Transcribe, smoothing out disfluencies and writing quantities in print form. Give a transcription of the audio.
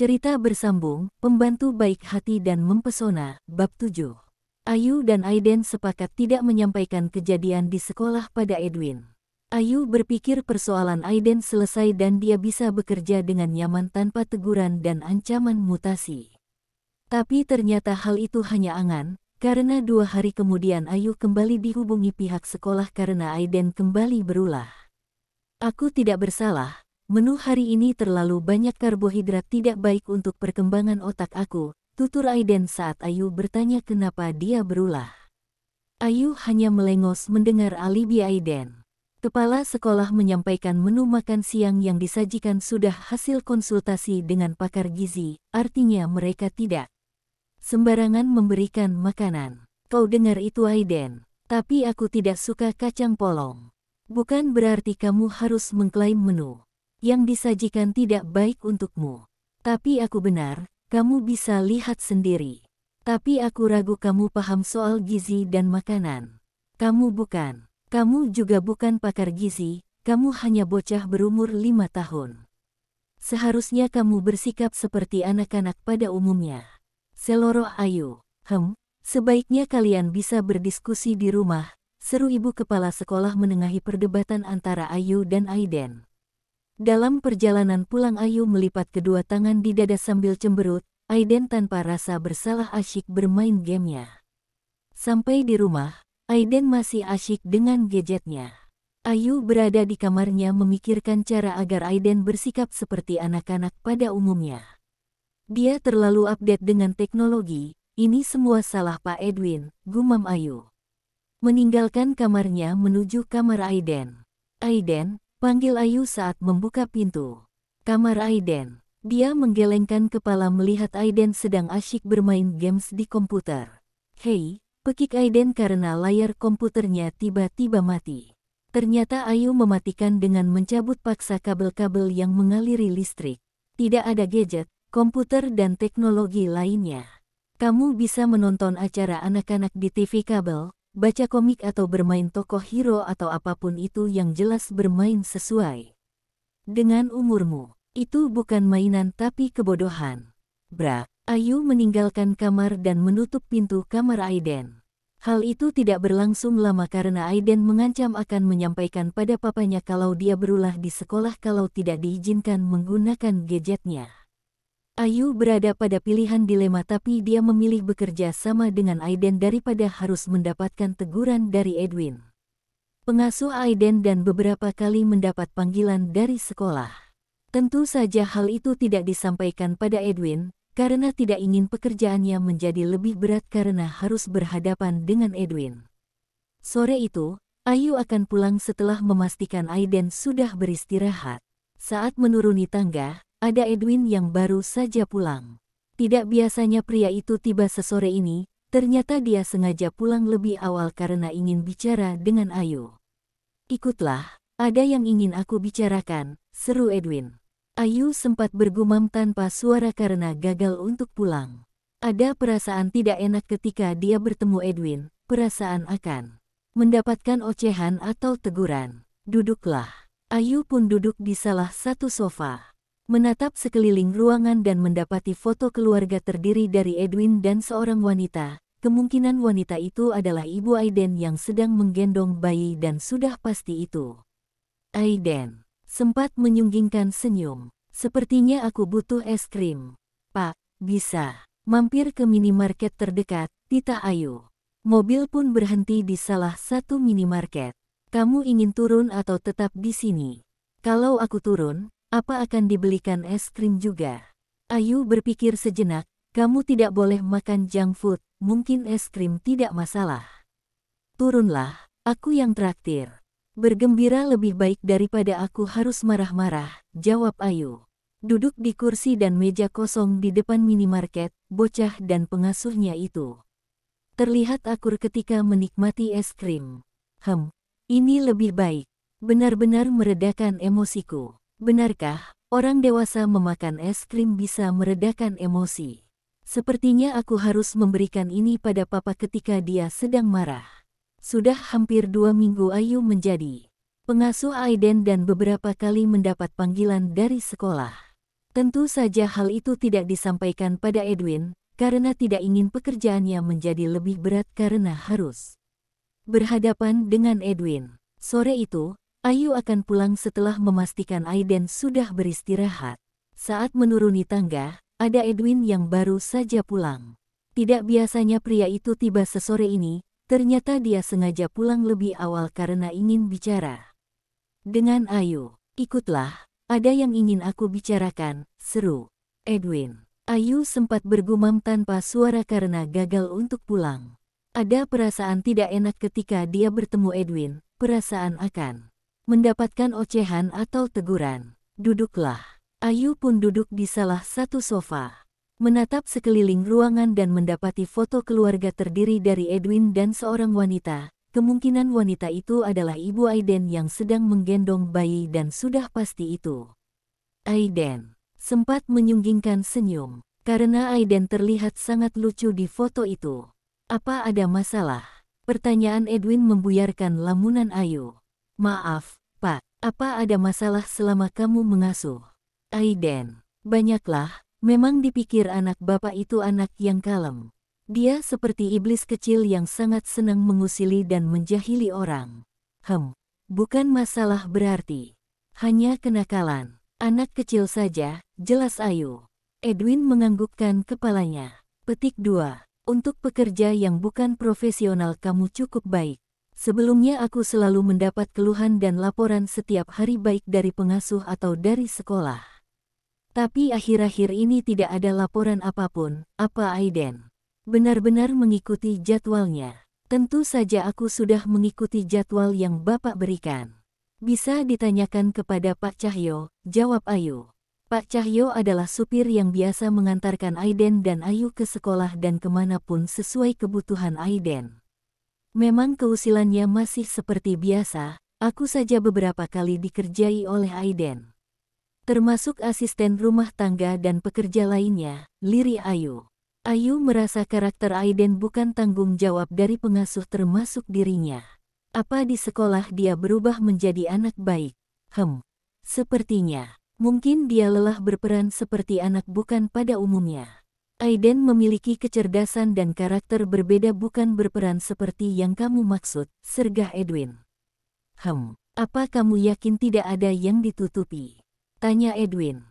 Cerita bersambung, pembantu baik hati dan mempesona, bab 7. Ayu dan Aiden sepakat tidak menyampaikan kejadian di sekolah pada Edwin. Ayu berpikir persoalan Aiden selesai dan dia bisa bekerja dengan nyaman tanpa teguran dan ancaman mutasi. Tapi ternyata hal itu hanya angan, karena 2 hari kemudian Ayu kembali dihubungi pihak sekolah karena Aiden kembali berulah. Aku tidak bersalah. Menu hari ini terlalu banyak karbohidrat, tidak baik untuk perkembangan otak aku, tutur Aiden saat Ayu bertanya kenapa dia berulah. Ayu hanya melengos mendengar alibi Aiden. Kepala sekolah menyampaikan menu makan siang yang disajikan sudah hasil konsultasi dengan pakar gizi, artinya mereka tidak sembarangan memberikan makanan. Kau dengar itu Aiden? Tapi aku tidak suka kacang polong. Bukan berarti kamu harus mengklaim menu yang disajikan tidak baik untukmu. Tapi aku benar, kamu bisa lihat sendiri. Tapi aku ragu kamu paham soal gizi dan makanan. Kamu juga bukan pakar gizi, kamu hanya bocah berumur 5 tahun. Seharusnya kamu bersikap seperti anak-anak pada umumnya. Seloroh Ayu. Sebaiknya kalian bisa berdiskusi di rumah, seru ibu kepala sekolah menengahi perdebatan antara Ayu dan Aiden. Dalam perjalanan pulang Ayu melipat kedua tangan di dada sambil cemberut, Aiden tanpa rasa bersalah asyik bermain gamenya. Sampai di rumah, Aiden masih asyik dengan gadgetnya. Ayu berada di kamarnya memikirkan cara agar Aiden bersikap seperti anak-anak pada umumnya. Dia terlalu update dengan teknologi, ini semua salah Pak Edwin, gumam Ayu. Meninggalkan kamarnya menuju kamar Aiden. Aiden, panggil Ayu saat membuka pintu kamar Aiden. Dia menggelengkan kepala melihat Aiden sedang asyik bermain games di komputer. Hei, pekik Aiden karena layar komputernya tiba-tiba mati. Ternyata Ayu mematikan dengan mencabut paksa kabel-kabel yang mengaliri listrik. Tidak ada gadget, komputer dan teknologi lainnya. Kamu bisa menonton acara anak-anak di TV kabel, baca komik atau bermain tokoh hero atau apapun itu yang jelas bermain sesuai dengan umurmu. Itu bukan mainan tapi kebodohan. Bra, Ayu meninggalkan kamar dan menutup pintu kamar Aiden. Hal itu tidak berlangsung lama karena Aiden mengancam akan menyampaikan pada papanya kalau dia berulah di sekolah kalau tidak diizinkan menggunakan gadgetnya. Ayu berada pada pilihan dilema tapi dia memilih bekerja sama dengan Aiden daripada harus mendapatkan teguran dari Edwin. Pengasuh Aiden dan beberapa kali mendapat panggilan dari sekolah. Tentu saja hal itu tidak disampaikan pada Edwin, karena tidak ingin pekerjaannya menjadi lebih berat karena harus berhadapan dengan Edwin. Sore itu, Ayu akan pulang setelah memastikan Aiden sudah beristirahat. Saat menuruni tangga, ada Edwin yang baru saja pulang. Tidak biasanya pria itu tiba sesore ini, ternyata dia sengaja pulang lebih awal karena ingin bicara dengan Ayu. Ikutlah, ada yang ingin aku bicarakan, seru Edwin. Ayu sempat bergumam tanpa suara karena gagal untuk pulang. Ada perasaan tidak enak ketika dia bertemu Edwin, perasaan akan mendapatkan ocehan atau teguran. Duduklah. Ayu pun duduk di salah satu sofa. Menatap sekeliling ruangan dan mendapati foto keluarga terdiri dari Edwin dan seorang wanita. Kemungkinan wanita itu adalah ibu Aiden yang sedang menggendong bayi dan sudah pasti itu Aiden. Sempat menyunggingkan senyum. Sepertinya aku butuh es krim. Pak, bisa mampir ke minimarket terdekat, titah Ayu. Mobil pun berhenti di salah satu minimarket. Kamu ingin turun atau tetap di sini? Kalau aku turun, apa akan dibelikan es krim juga? Ayu berpikir sejenak, kamu tidak boleh makan junk food, mungkin es krim tidak masalah. Turunlah, aku yang traktir. Bergembira lebih baik daripada aku harus marah-marah, jawab Ayu. Duduk di kursi dan meja kosong di depan minimarket, bocah dan pengasuhnya itu terlihat akur ketika menikmati es krim. Ini lebih baik. Benar-benar meredakan emosiku. Benarkah, orang dewasa memakan es krim bisa meredakan emosi? Sepertinya aku harus memberikan ini pada papa ketika dia sedang marah. Sudah hampir 2 minggu Ayu menjadi pengasuh Aiden dan beberapa kali mendapat panggilan dari sekolah. Tentu saja hal itu tidak disampaikan pada Edwin, karena tidak ingin pekerjaannya menjadi lebih berat karena harus berhadapan dengan Edwin. Sore itu, Ayu akan pulang setelah memastikan Aiden sudah beristirahat. Saat menuruni tangga, ada Edwin yang baru saja pulang. Tidak biasanya pria itu tiba sesore ini, ternyata dia sengaja pulang lebih awal karena ingin bicara dengan Ayu. "Ikutlah, ada yang ingin aku bicarakan," seru Edwin. Ayu sempat bergumam tanpa suara karena gagal untuk pulang. Ada perasaan tidak enak ketika dia bertemu Edwin, perasaan akan mendapatkan ocehan atau teguran. "Duduklah." Ayu pun duduk di salah satu sofa, menatap sekeliling ruangan dan mendapati foto keluarga terdiri dari Edwin dan seorang wanita. Kemungkinan wanita itu adalah ibu Aiden yang sedang menggendong bayi dan sudah pasti itu Aiden. Sempat menyunggingkan senyum, karena Aiden terlihat sangat lucu di foto itu. "Apa ada masalah?" Pertanyaan Edwin membuyarkan lamunan Ayu. "Maaf, Pak, apa ada masalah selama kamu mengasuh Aiden?" "Banyaklah, memang dipikir anak bapak itu anak yang kalem. Dia seperti iblis kecil yang sangat senang mengusili dan menjahili orang." Bukan masalah berarti. Hanya kenakalan. Anak kecil saja, jelas Ayu." Edwin menganggukkan kepalanya. Petik 2. "Untuk pekerja yang bukan profesional kamu cukup baik. Sebelumnya aku selalu mendapat keluhan dan laporan setiap hari baik dari pengasuh atau dari sekolah. Tapi akhir-akhir ini tidak ada laporan apapun." "Apa Aiden benar-benar mengikuti jadwalnya?" "Tentu saja aku sudah mengikuti jadwal yang Bapak berikan." "Bisa ditanyakan kepada Pak Cahyo," jawab Ayu. Pak Cahyo adalah supir yang biasa mengantarkan Aiden dan Ayu ke sekolah dan kemanapun sesuai kebutuhan Aiden. Memang keusilannya masih seperti biasa, aku saja beberapa kali dikerjai oleh Aiden. Termasuk asisten rumah tangga dan pekerja lainnya," lirik Ayu. Ayu merasa karakter Aiden bukan tanggung jawab dari pengasuh termasuk dirinya. Apa di sekolah dia berubah menjadi anak baik? Sepertinya. Mungkin dia lelah berperan seperti anak bukan pada umumnya. Aiden memiliki kecerdasan dan karakter berbeda, bukan berperan seperti yang kamu maksud, sergah Edwin. Apa kamu yakin tidak ada yang ditutupi?" tanya Edwin.